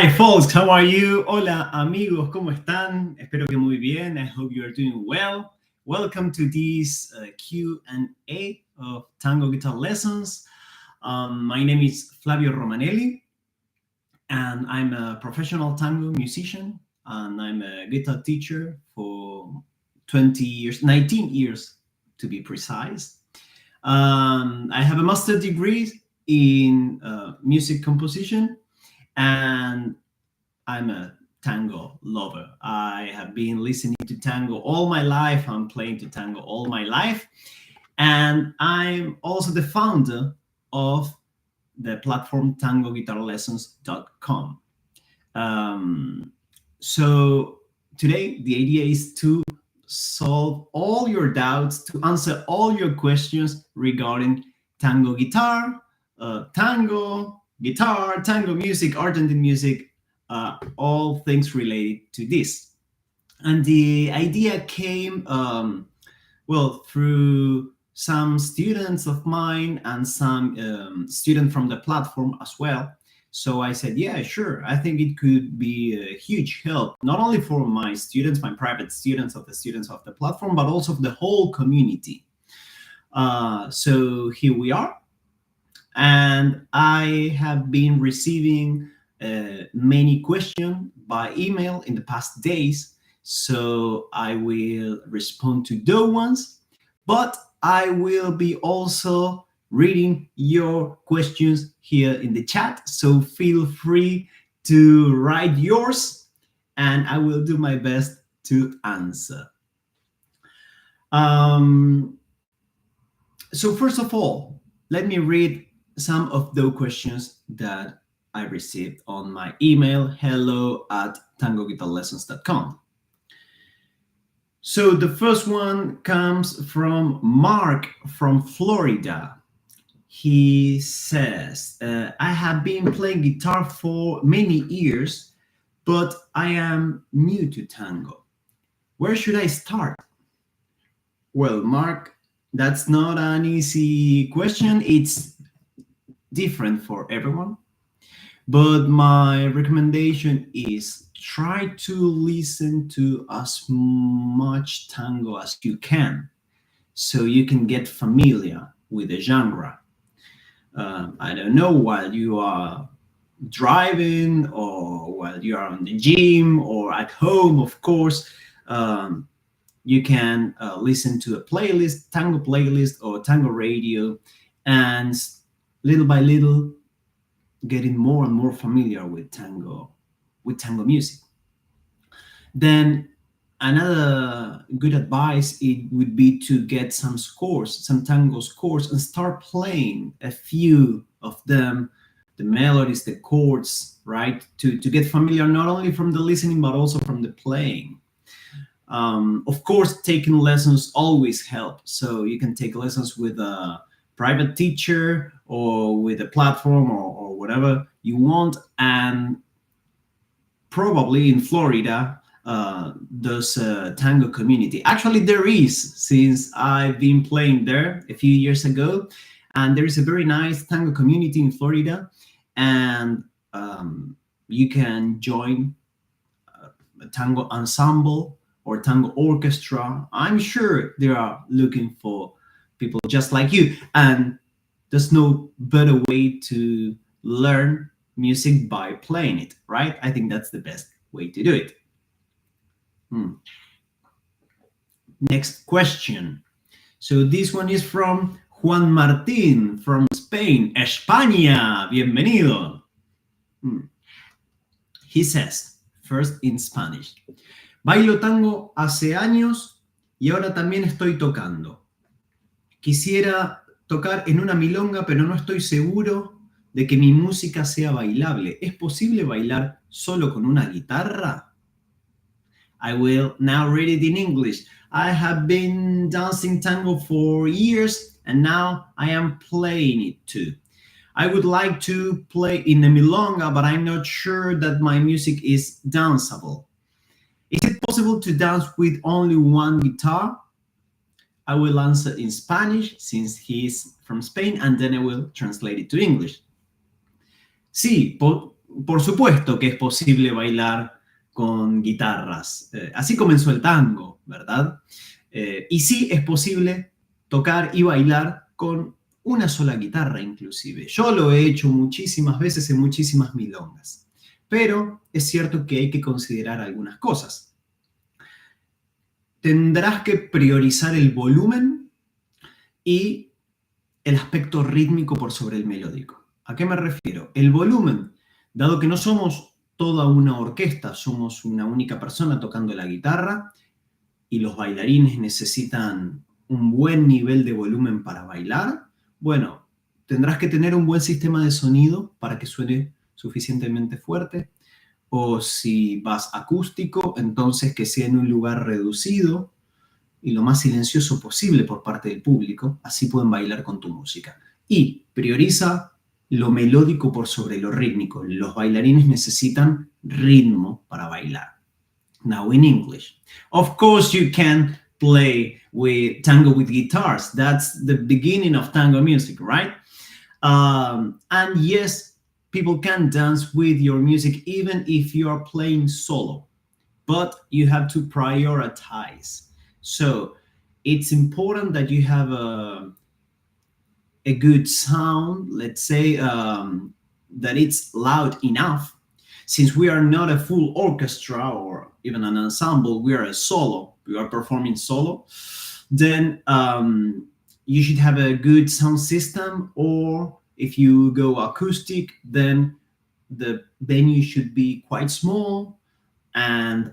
Hi folks, how are you? Hola amigos, ¿cómo están? Espero que muy bien. I hope you are doing well. Welcome to this Q&A of Tango guitar lessons. My name is Flavio Romanelli, and I'm a professional tango musician, and I'm a guitar teacher for 20 years, 19 years to be precise. I have a master's degree in music composition, and I'm a tango lover. I have been listening to tango all my life. I'm playing to tango all my life. And I'm also the founder of the platform tangoguitarlessons.com. So today, the idea is to solve all your doubts, to answer all your questions regarding tango guitar, tango guitar, tango music, Argentine music, all things related to this. And the idea came, through some students of mine and some students from the platform as well. So I said, yeah, sure. I think it could be a huge help, not only for my students, my private students of the platform, but also of the whole community. So here we are. And I have been receiving many questions by email in the past days. So I will respond to those ones, but I will be also reading your questions here in the chat. So feel free to write yours, and I will do my best to answer. So first of all, let me read some of those questions that I received on my email, hello@tangoguitarlessons.com. So the first one comes from Marc from Florida. He says, I have been playing guitar for many years, but I am new to tango. Where should I start? Well, Marc, that's not an easy question. It's different for everyone. But my recommendation is try to listen to as much tango as you can, so you can get familiar with the genre. I don't know, while you are driving or while you are on the gym or at home, of course, you can listen to a playlist, tango playlist or tango radio, and little by little getting more and more familiar with tango music. Then another good advice, it would be to get some scores, some tango scores, and start playing a few of them, the melodies, the chords, right? To get familiar not only from the listening but also from the playing. Of course, taking lessons always help. So you can take lessons with a private teacher or with a platform or whatever you want. And probably in Florida, there's a tango community. Actually, there is, since I've been playing there a few years ago. And there is a very nice tango community in Florida. And you can join a tango ensemble or tango orchestra. I'm sure they are looking for people just like you. And there's no better way to learn music by playing it, right? I think that's the best way to do it. Next question. So this one is from Juan Martín from Spain. España, bienvenido. He says, first in Spanish, bailo tango hace años y ahora también estoy tocando. Quisiera tocar en una milonga, pero no estoy seguro de que mi música sea bailable. ¿Es posible bailar solo con una guitarra? I will now read it in English. I have been dancing tango for years, and now I am playing it too. I would like to play in a milonga, but I'm not sure that my music is danceable. Is it possible to dance with only one guitar? I will answer in Spanish since he's from Spain, and then I will translate it to English. Sí, por supuesto que es posible bailar con guitarras. Así comenzó el tango, ¿verdad? Y sí es posible tocar y bailar con una sola guitarra inclusive. Yo lo he hecho muchísimas veces en muchísimas milongas. Pero es cierto que hay que considerar algunas cosas. Tendrás que priorizar el volumen y el aspecto rítmico por sobre el melódico. ¿A qué me refiero? El volumen, dado que no somos toda una orquesta, somos una única persona tocando la guitarra y los bailarines necesitan un buen nivel de volumen para bailar, bueno, tendrás que tener un buen sistema de sonido para que suene suficientemente fuerte, o si vas acústico, entonces que sea en un lugar reducido y lo más silencioso posible por parte del público, así pueden bailar con tu música. Y prioriza lo melódico por sobre lo rítmico. Los bailarines necesitan ritmo para bailar. Now in English. Of course you can play with tango with guitars. That's the beginning of tango music, right? And yes, people can dance with your music even if you are playing solo, but you have to prioritize. So it's important that you have a good sound, let's say, that it's loud enough. Since we are not a full orchestra or even an ensemble, we are a solo, we are performing solo, then you should have a good sound system, or if you go acoustic, then the venue should be quite small and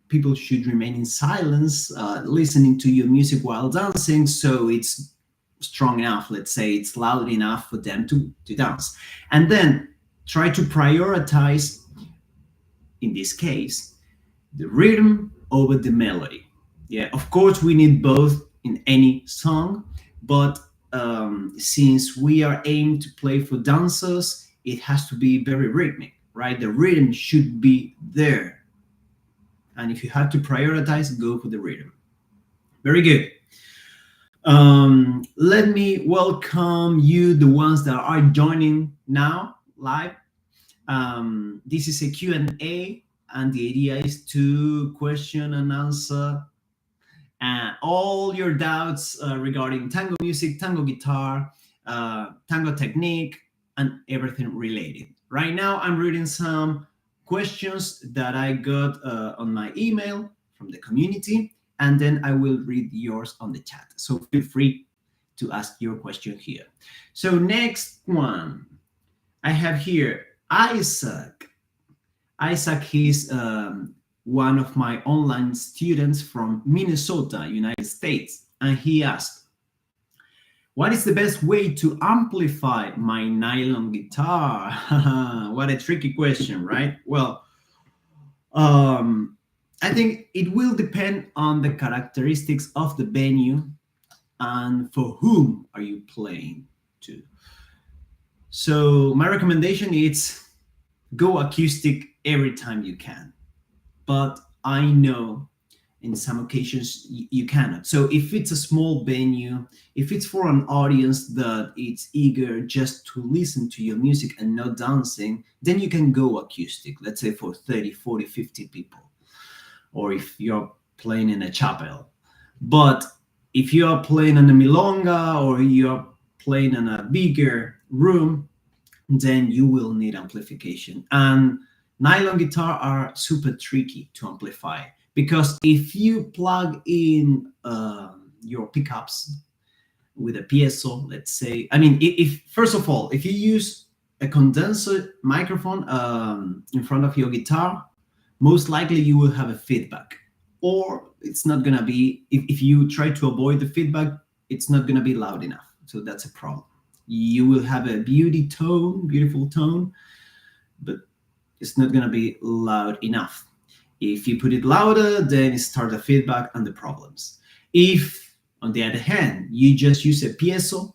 people should remain in silence, listening to your music while dancing, so it's strong enough, let's say it's loud enough for them to dance. And then try to prioritize, in this case, the rhythm over the melody. Yeah, of course, we need both in any song, but since we are aimed to play for dancers, it has to be very rhythmic, right? The rhythm should be there. And if you have to prioritize, go for the rhythm. Very good. Let me welcome you, the ones that are joining now live. This is a Q&A, and the idea is to question and answer all your doubts regarding tango music, tango guitar, tango technique, and everything related. Right now, I'm reading some questions that I got on my email from the community, and then I will read yours on the chat. So feel free to ask your question here. So next one, I have here Isaac. Isaac is one of my online students from Minnesota, United States, and he asked, what is the best way to amplify my nylon guitar? What a tricky question, right? Well, I think it will depend on the characteristics of the venue and for whom are you playing to. So my recommendation is go acoustic every time you can. But I know in some occasions you cannot. So if it's a small venue, if it's for an audience that it's eager just to listen to your music and not dancing, then you can go acoustic, let's say for 30, 40, 50 people. Or if you're playing in a chapel. But if you are playing in a milonga or you're playing in a bigger room, then you will need amplification. And nylon guitar are super tricky to amplify because if you plug in your pickups with a piezo, let's say, I mean, if first of all, if you use a condenser microphone in front of your guitar, most likely you will have a feedback, or it's not gonna be, if you try to avoid the feedback, it's not gonna be loud enough. So that's a problem. You will have a beautiful tone, but it's not gonna be loud enough. If you put it louder, then it starts the feedback and the problems. If, on the other hand, you just use a piezo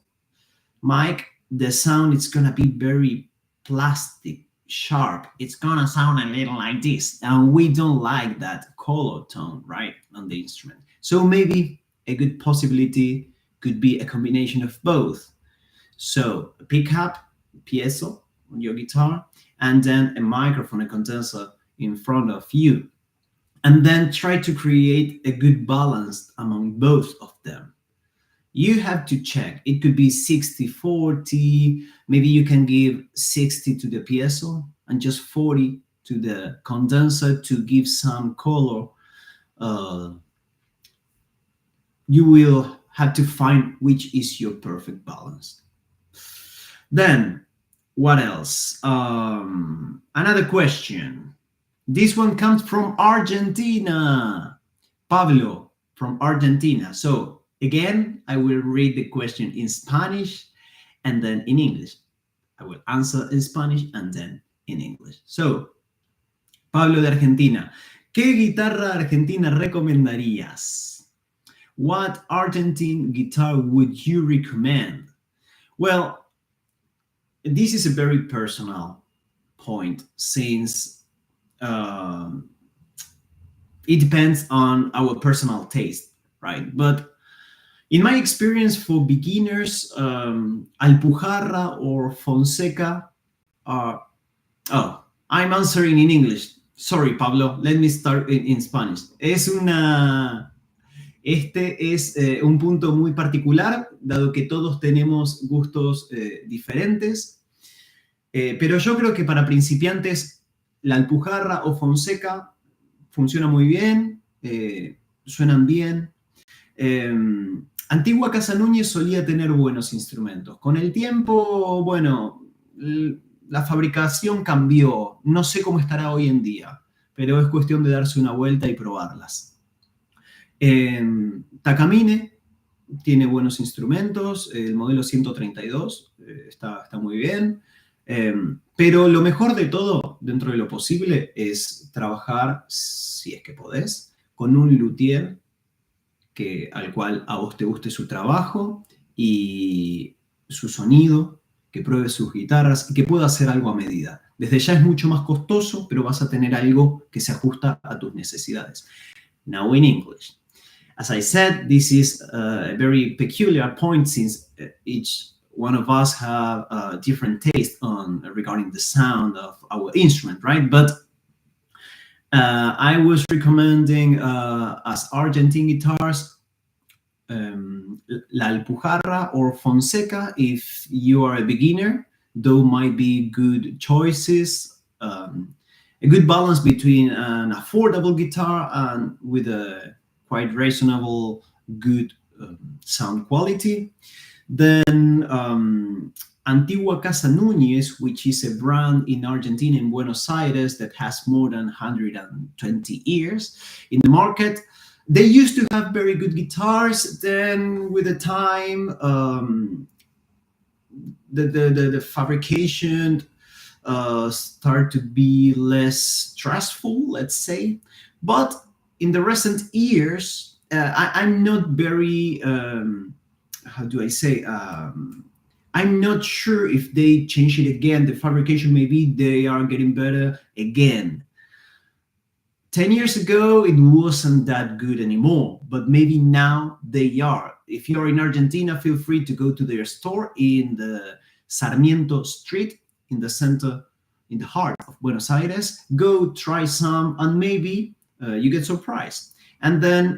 mic, the sound is gonna be very plastic, sharp. It's gonna sound a little like this, and we don't like that color tone, right, on the instrument. So maybe a good possibility could be a combination of both. So a pickup, piezo on your guitar, and then a microphone, a condenser in front of you. And then try to create a good balance among both of them. You have to check. It could be 60-40. Maybe you can give 60 to the piezo and just 40 to the condenser to give some color. You will have to find which is your perfect balance. Then, what else? Another question. This one comes from Argentina. Pablo from Argentina. So, again, I will read the question in Spanish and then in English. I will answer in Spanish and then in English. So, Pablo de Argentina. ¿Qué guitarra argentina recomendarías? What Argentine guitar would you recommend? Well, this is a very personal point since it depends on our personal taste, right? But in my experience, for beginners, Alpujarra or Fonseca are. Oh, I'm answering in English. Sorry, Pablo. Let me start in Spanish. Este es un punto muy particular, dado que todos tenemos gustos diferentes. Pero yo creo que para principiantes, la Alpujarra o Fonseca funciona muy bien, suenan bien. Antigua Casa Núñez solía tener buenos instrumentos. Con el tiempo, bueno, la fabricación cambió. No sé cómo estará hoy en día, pero es cuestión de darse una vuelta y probarlas. Takamine tiene buenos instrumentos, el modelo 132 está muy bien. Pero lo mejor de todo, dentro de lo posible, es trabajar, si es que podés, con un luthier al cual a vos te guste su trabajo y su sonido, que pruebe sus guitarras y que pueda hacer algo a medida. Desde ya es mucho más costoso, pero vas a tener algo que se ajusta a tus necesidades. Now in English. As I said, this is a very peculiar point since each one of us have a different taste on regarding the sound of our instrument, right? But I was recommending as Argentine guitars, La Alpujarra or Fonseca if you are a beginner. Those might be good choices. A good balance between an affordable guitar and with a quite reasonable, good sound quality. Then Antigua Casa Núñez, which is a brand in Argentina, in Buenos Aires, that has more than 120 years in the market. They used to have very good guitars. Then with the time, the fabrication started to be less stressful, let's say. But in the recent years, I'm not very, how do I say, I'm not sure if they change it again. The fabrication, maybe they are getting better again. 10 years ago, it wasn't that good anymore, but maybe now they are. If you're in Argentina, feel free to go to their store in the Sarmiento Street, in the center, in the heart of Buenos Aires. Go try some, and maybe you get surprised. And then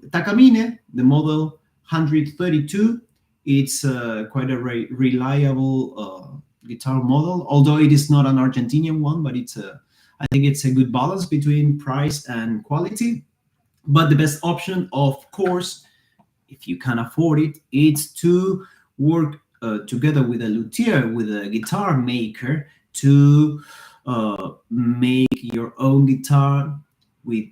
Takamine, the model 132, it's quite a reliable guitar model, although it is not an Argentinian one, but I think it's a good balance between price and quality. But the best option, of course, if you can afford it, is to work together with a luthier, with a guitar maker, to make your own guitar with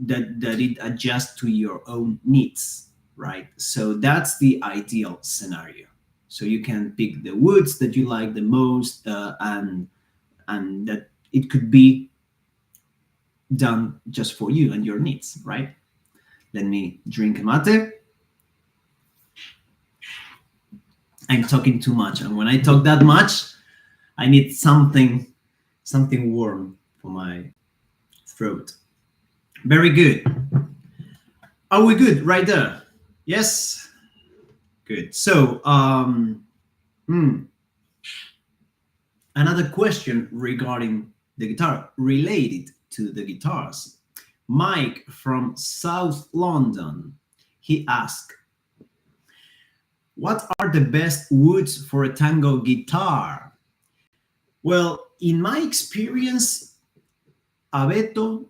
that it adjusts to your own needs, right? So that's the ideal scenario. So you can pick the woods that you like the most, and that it could be done just for you and your needs, right? Let me drink a mate. I'm talking too much, and when I talk that much, I need something warm for my throat. Very good. Are we good right there? Yes? Good. So, Another question regarding the guitar, related to the guitars. Mike from South London, he asked, what are the best woods for a tango guitar? Well, in my experience, abeto,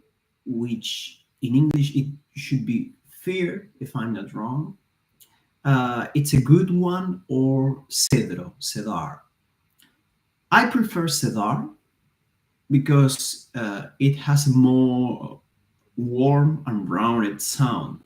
which in English it should be fir, if I'm not wrong, it's a good one, or cedar. I prefer cedar because it has a more warm and rounded sound.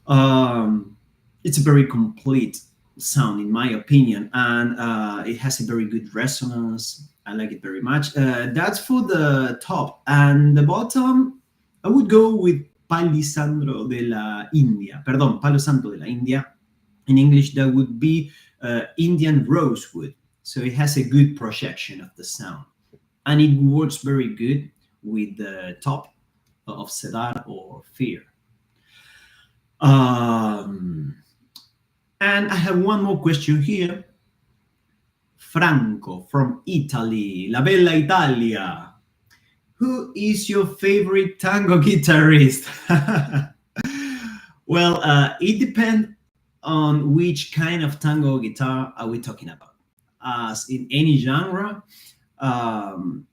Um, it's a very complete sound, in my opinion, and it has a very good resonance. I like it very much. That's for the top, and the bottom, I would go with Palisandro de la India. Perdón, Palo Santo de la India. In English, that would be Indian rosewood. So it has a good projection of the sound, and it works very good with the top of cedar or fir. Um, and I have one more question here. Franco from Italy, La Bella Italia. Who is your favorite tango guitarist? Well, it depends on which kind of tango guitar are we talking about. As in any genre, um,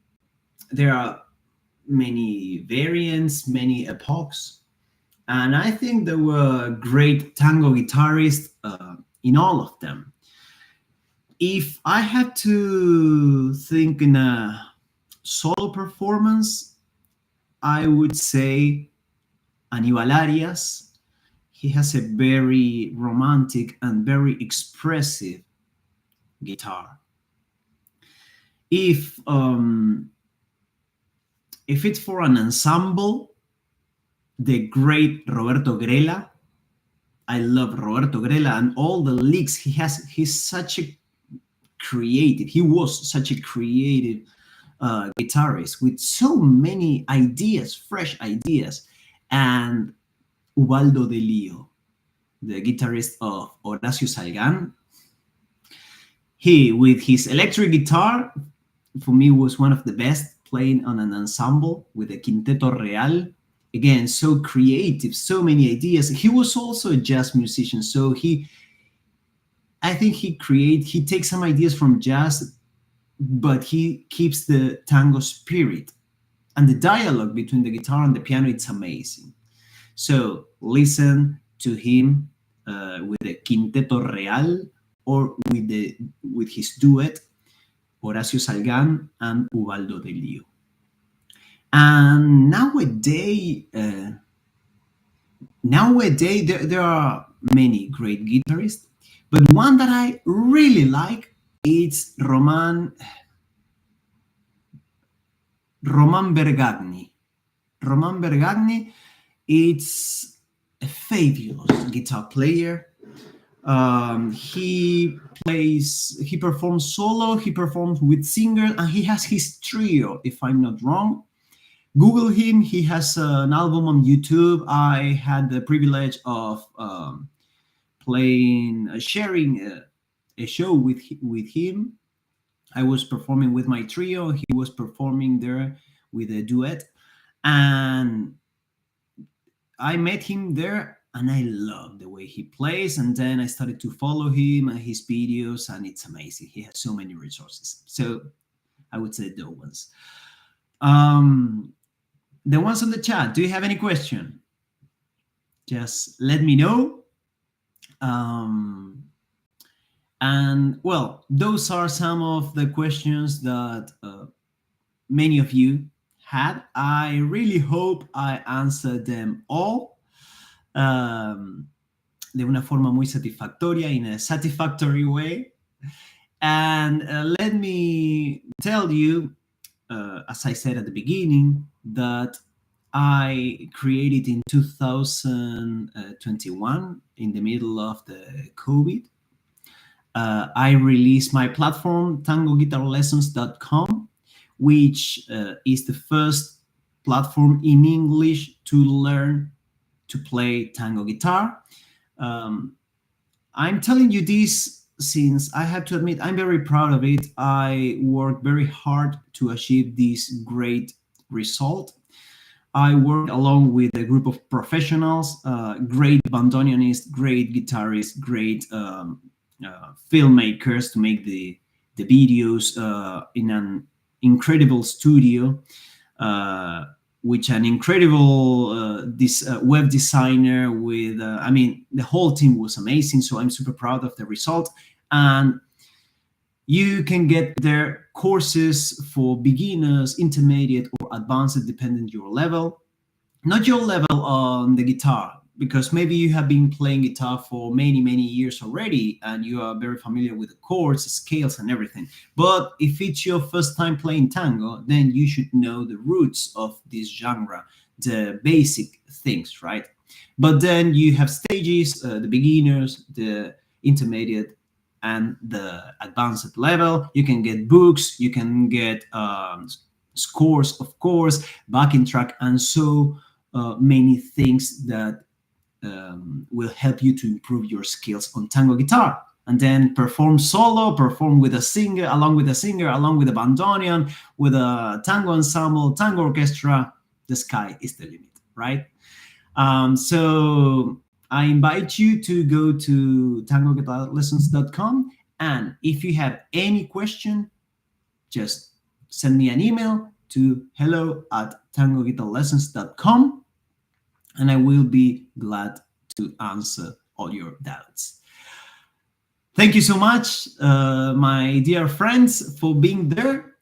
there are many variants, many epochs, and I think there were great tango guitarists in all of them. If I had to think in a solo performance, I would say Aníbal Arias. He has a very romantic and very expressive guitar. If if it's for an ensemble, the great Roberto Grela. I love Roberto Grela and all the licks he has. He's such a creative. He was such a creative guitarist with so many ideas, fresh ideas. And Ubaldo de Lio, the guitarist of Horacio Salgan, he, with his electric guitar, for me was one of the best, playing on an ensemble with a Quinteto Real. Again, so creative, so many ideas. He was also a jazz musician, so I think he takes some ideas from jazz, but he keeps the tango spirit, and the dialogue between the guitar and the piano, it's amazing. So listen to him with the Quinteto Real, or with his duet Horacio Salgan and Ubaldo de Lio. And nowadays there are many great guitarists, but one that I really like is Roman Bergagni. Roman Bergagni, it's a fabulous guitar player. He performs solo, he performs with singers, and he has his trio, if I'm not wrong. Google him. He has an album on YouTube. I had the privilege of sharing a show with him. I was performing with my trio. He was performing there with a duet, and I met him there, and I love the way he plays. And then I started to follow him and his videos, and it's amazing. He has so many resources. So I would say those ones. Um, the ones on the chat. Do you have any question? Just let me know. And well, those are some of the questions that many of you had. I really hope I answered them all de una forma muy satisfactoria, in a satisfactory way. And let me tell you, as I said at the beginning, that I created in 2021, in the middle of the COVID. I released my platform, tangoguitarlessons.com, which is the first platform in English to learn to play tango guitar. I'm telling you this since I have to admit, I'm very proud of it. I worked very hard to achieve this great result. I worked along with a group of professionals, great bandoneonists, great guitarists, great filmmakers to make the videos in an incredible studio, uh, which an incredible this web designer with. I mean, the whole team was amazing. So I'm super proud of the result, and you can get their courses for beginners, intermediate, or advanced, depending your level. Not your level on the guitar, because maybe you have been playing guitar for many years already and you are very familiar with the chords, scales, and everything. But if it's your first time playing tango, then you should know the roots of this genre, the basic things, right? But then you have stages, the beginners, the intermediate, and the advanced level. You can get books, you can get scores, of course, backing track, and so many things that will help you to improve your skills on tango guitar. And then perform solo, perform with a singer, along with a bandoneon, with a tango ensemble, tango orchestra. The sky is the limit, right? So I invite you to go to tangoguitarlessons.com. And if you have any question, just send me an email to hello@tangoguitarlessons.com, and I will be glad to answer all your doubts. Thank you so much, my dear friends, for being there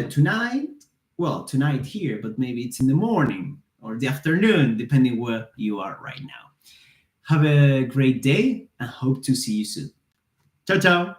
tonight. Well, tonight here, but maybe it's in the morning or the afternoon, depending where you are right now. Have a great day and hope to see you soon. Ciao, ciao.